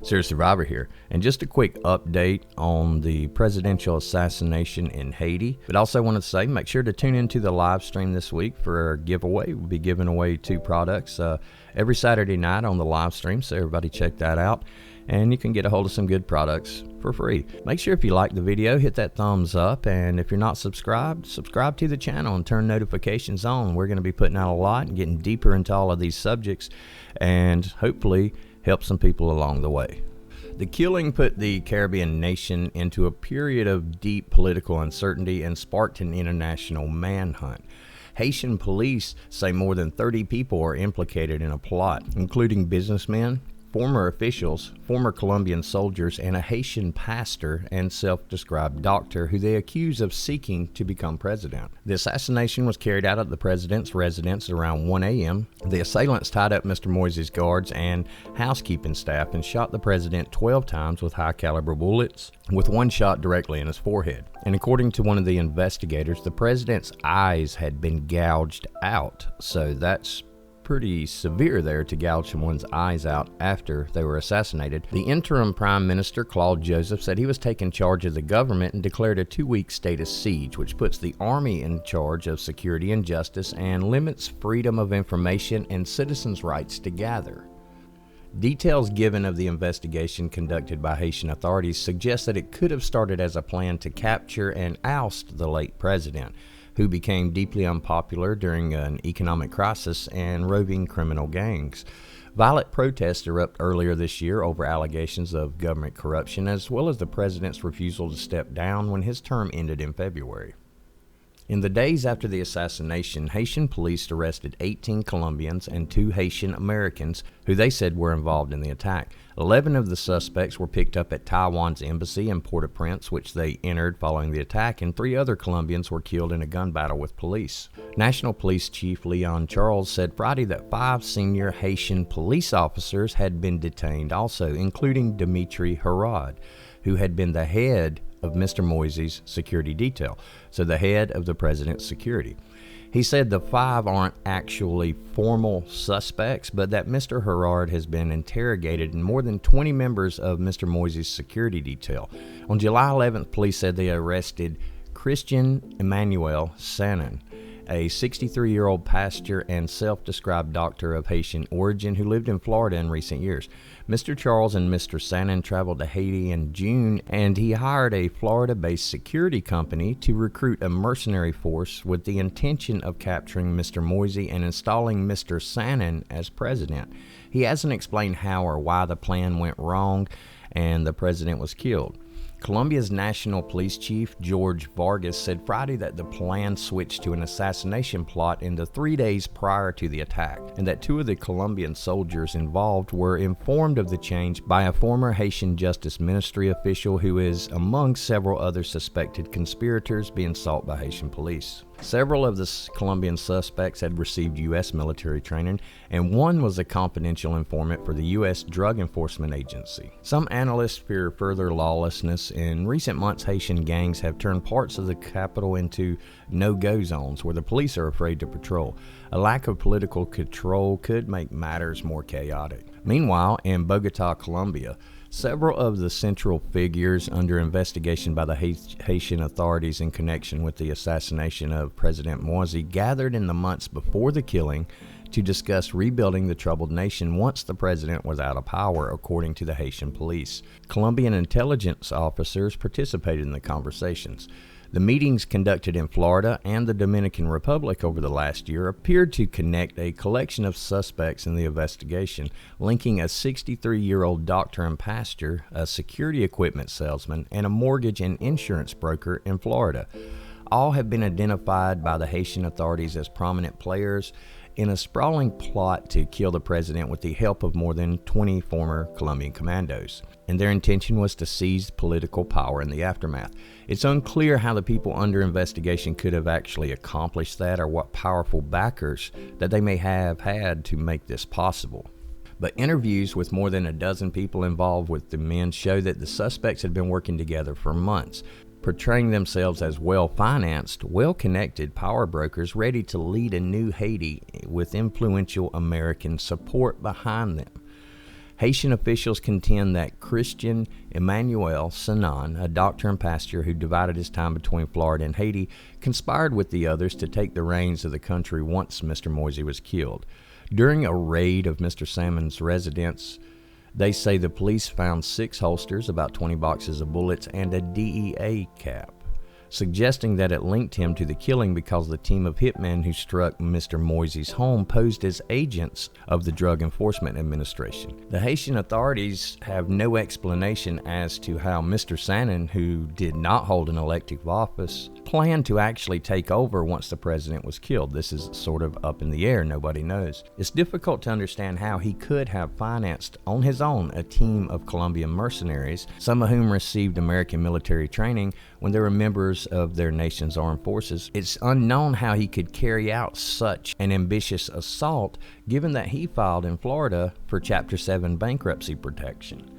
Serious Survivor here, and just a quick update on the presidential assassination in Haiti. But also wanted to say, make sure to tune into the live stream this week for our giveaway. We'll be giving away 2 products every Saturday night on the live stream, so everybody check that out. And you can get a hold of some good products for free. Make sure if you like the video, hit that thumbs up, and if you're not subscribed, subscribe to the channel and turn notifications on. We're going to be putting out a lot and getting deeper into all of these subjects, and hopefully help some people along the way. The killing put the Caribbean nation into a period of deep political uncertainty and sparked an international manhunt. Haitian police say more than 30 people are implicated in a plot, including businessmen, former officials, former Colombian soldiers, and a Haitian pastor and self-described doctor who they accuse of seeking to become president. The assassination was carried out at the president's residence around 1 a.m. The assailants tied up Mr. Moises' guards and housekeeping staff and shot the president 12 times with high-caliber bullets, with one shot directly in his forehead. And according to one of the investigators, the president's eyes had been gouged out, so that's pretty severe there to gouge someone's eyes out after they were assassinated. The interim prime minister, Claude Joseph, said he was taking charge of the government and declared a 2-week state of siege, which puts the army in charge of security and justice and limits freedom of information and citizens' rights to gather. Details given of the investigation conducted by Haitian authorities suggest that it could have started as a plan to capture and oust the late president, who became deeply unpopular during an economic crisis and roving criminal gangs. Violent protests erupted earlier this year over allegations of government corruption, as well as the president's refusal to step down when his term ended in February. In the days after the assassination, Haitian police arrested 18 Colombians and 2 Haitian Americans who they said were involved in the attack. 11 of the suspects were picked up at Taiwan's embassy in Port-au-Prince, which they entered following the attack, and 3 other Colombians were killed in a gun battle with police. National Police Chief Leon Charles said Friday that 5 senior Haitian police officers had been detained also, including Dimitri Herod, who had been the head of Mr. Moises' security detail, so the head of the president's security. He said the 5 aren't actually formal suspects, but that Mr. Herard has been interrogated and more than 20 members of Mr. Moises' security detail. On July 11th, police said they arrested Christian Emmanuel Sanin, a 63-year-old pastor and self-described doctor of Haitian origin who lived in Florida in recent years. Mr. Charles and Mr. Sanin traveled to Haiti in June, and he hired a Florida-based security company to recruit a mercenary force with the intention of capturing Mr. Moises and installing Mr. Sanin as president. He hasn't explained how or why the plan went wrong and the president was killed. Colombia's national police chief, George Vargas, said Friday that the plan switched to an assassination plot in the 3 days prior to the attack, and that 2 of the Colombian soldiers involved were informed of the change by a former Haitian Justice Ministry official who is among several other suspected conspirators being sought by Haitian police. Several of the Colombian suspects had received U.S. military training, and one was a confidential informant for the U.S. Drug Enforcement Agency. Some analysts fear further lawlessness. In recent months, Haitian gangs have turned parts of the capital into no-go zones where the police are afraid to patrol. A lack of political control could make matters more chaotic. Meanwhile, in Bogota, Colombia, several of the central figures under investigation by the Haitian authorities in connection with the assassination of President Moises gathered in the months before the killing to discuss rebuilding the troubled nation once the president was out of power, according to the Haitian police. Colombian intelligence officers participated in the conversations. The meetings conducted in Florida and the Dominican Republic over the last year appeared to connect a collection of suspects in the investigation, linking a 63-year-old doctor and pastor, a security equipment salesman, and a mortgage and insurance broker in Florida. All have been identified by the Haitian authorities as prominent players in a sprawling plot to kill the president with the help of more than 20 former Colombian commandos, and their intention was to seize political power in the aftermath. It's unclear how the people under investigation could have actually accomplished that or what powerful backers that they may have had to make this possible. But interviews with more than a dozen people involved with the men show that the suspects had been working together for months, portraying themselves as well-financed, well-connected power brokers ready to lead a new Haiti with influential American support behind them. Haitian officials contend that Christian Emmanuel Sanan, a doctor and pastor who divided his time between Florida and Haiti, conspired with the others to take the reins of the country once Mr. Moisey was killed. During a raid of Mr. Salmon's residence, they say the police found 6 holsters, about 20 boxes of bullets, and a DEA cap, suggesting that it linked him to the killing because the team of hitmen who struck Mr. Moisey's home posed as agents of the Drug Enforcement Administration. The Haitian authorities have no explanation as to how Mr. Sanon, who did not hold an elective office, planned to actually take over once the president was killed. This is sort of up in the air, nobody knows. It's difficult to understand how he could have financed on his own a team of Colombian mercenaries, some of whom received American military training when they were members of their nation's armed forces. It's unknown how he could carry out such an ambitious assault, given that he filed in Florida for Chapter 7 bankruptcy protection.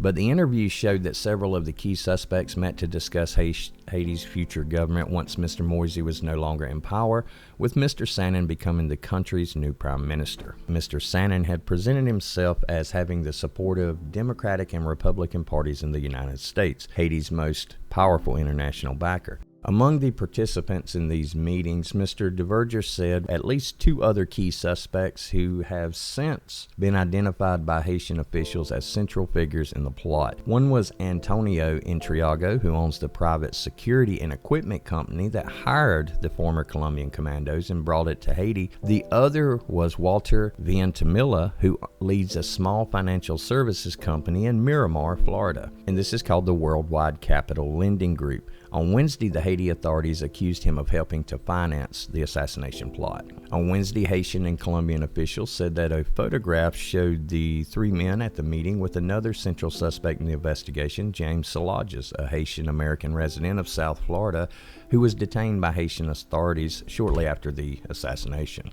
But the interview showed that several of the key suspects met to discuss Haiti's future government once Mr. Moisey was no longer in power, with Mr. Sanon becoming the country's new prime minister. Mr. Sanon had presented himself as having the support of Democratic and Republican parties in the United States, Haiti's most powerful international backer. Among the participants in these meetings, Mr. DeVerger said at least 2 other key suspects who have since been identified by Haitian officials as central figures in the plot. One was Antonio Intriago, who owns the private security and equipment company that hired the former Colombian commandos and brought it to Haiti. The other was Walter Ventimiglia, who leads a small financial services company in Miramar, Florida, and this is called the Worldwide Capital Lending Group. On Wednesday, the Haiti authorities accused him of helping to finance the assassination plot. On Wednesday, Haitian and Colombian officials said that a photograph showed the 3 men at the meeting with another central suspect in the investigation, James Salages, a Haitian-American resident of South Florida, who was detained by Haitian authorities shortly after the assassination.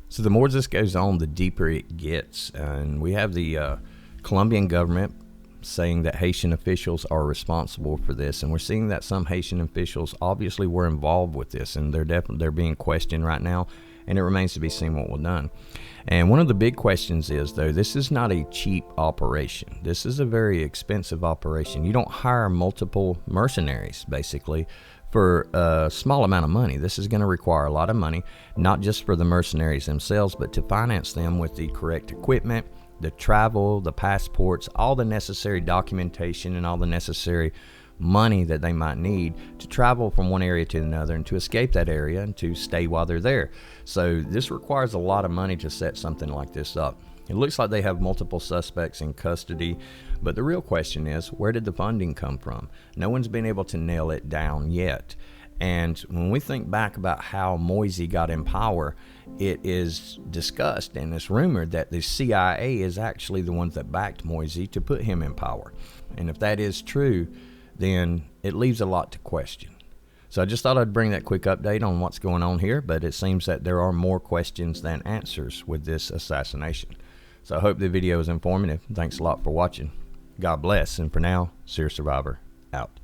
So the more this goes on, the deeper it gets. And we have the Colombian government saying that Haitian officials are responsible for this, and we're seeing that some Haitian officials obviously were involved with this, and they're being questioned right now, and it remains to be seen what will be done. And one of the big questions is, though, this is not a cheap operation. This is a very expensive operation. You don't hire multiple mercenaries, basically, for a small amount of money. This is going to require a lot of money, not just for the mercenaries themselves, but to finance them with the correct equipment, the travel, the passports, all the necessary documentation, and all the necessary money that they might need to travel from one area to another and to escape that area and to stay while they're there. So this requires a lot of money to set something like this up. It looks like they have multiple suspects in custody, but the real question is, where did the funding come from? No one's been able to nail it down yet. And when we think back about how Moisey got in power, it is discussed and it's rumored that the CIA is actually the ones that backed Moisey to put him in power. And if that is true, then it leaves a lot to question. So I just thought I'd bring that quick update on what's going on here, but it seems that there are more questions than answers with this assassination. So I hope the video is informative. Thanks a lot for watching. God bless, and for now, Seer Survivor, out.